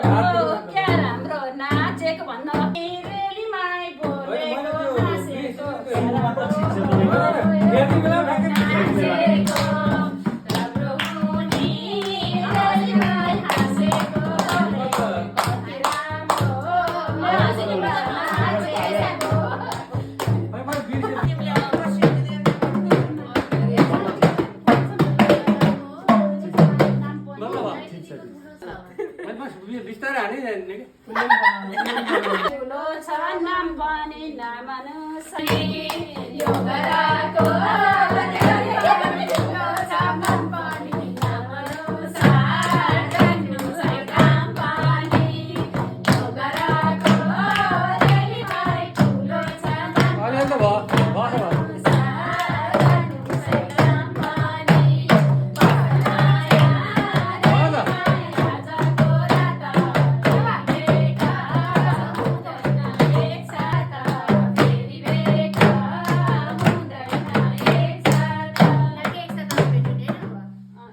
क्या राम्रो नाचेको भन्दा रेलीमाई बोलेको नाचेको राम्रो हुने रेलीमाई हाँसेको कति राम्रो नाचेको बिस्तारै हानै जाने ठुलो छ नाम पनि नमानु यो गराको ठुलो छ नाम पनि नमानु सार्नु छै काम पनि यो गराको रेलीमाई ठुलो छ नाम अलिअलि त भयो सार्नु छै काम पनि बनाया आजको रात भेटा हुँदैन एकसाथ फेरि भेटा हुँदैन एकसाथ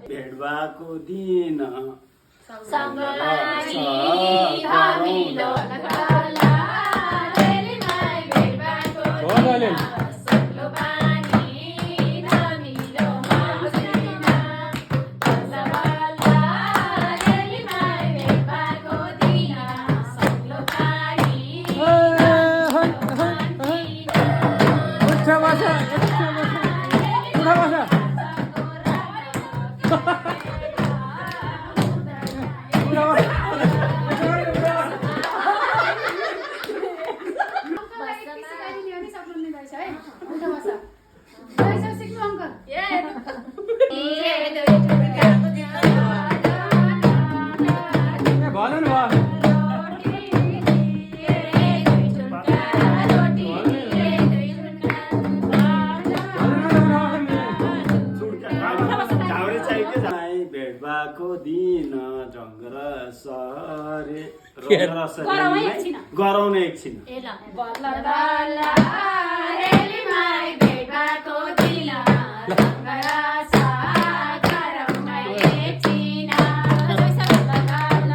भेट भएको दिन सँगै धमिलो नगर्ला रेलीमाई भेट भएको दिन सग्लो पानी धमिलो माग्दैन बल्ल रेलीमाई भेट भएको दिन सग्लो पानी उठ्छ बस्छ उठ्छ बस्छ भन्नु नि भयो भेट भएको दिन ढङ्ग र सरे गराउने एकछिन बल्ल बल्ल रेलीमाई भेट भएको दिन ढङ्ग र गराउने एकछिन बल्ल बल्ल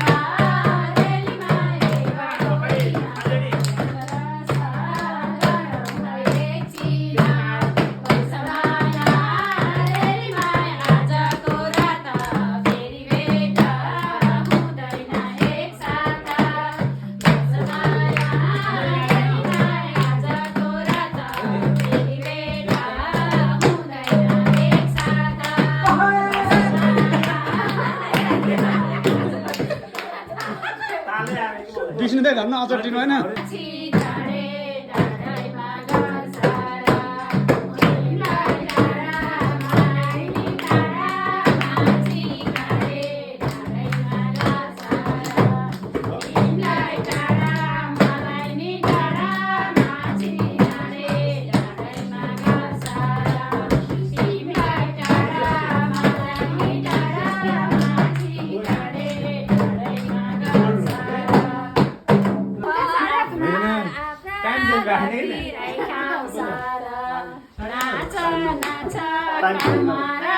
रेलीमाई भेट भएको दिन ढङ्ग र गराउने एकछिन पैसावाला रेलीमाई आजको रात फेरि भेटा हुँदैन एकसाथ पैसावाला रेलीमाई आजको रात फेरि भेटा हुँदैन एकसाथ विष्णु दाइ घरमा अचार दिनु होइन छिटाडे डाँडैमा घर सारा तिमीलाई डाँडा मलाई नि डाँडा छिटाडे डाँडैमा घर सारा तिमीलाई डाँडा मलाई नि डाँडा छिटाडे डाँडैमा घर सारा तिमीलाई डाँडा मलाई नि डाँडा छिटाडे डाँडैमा घर सारा नाच नाच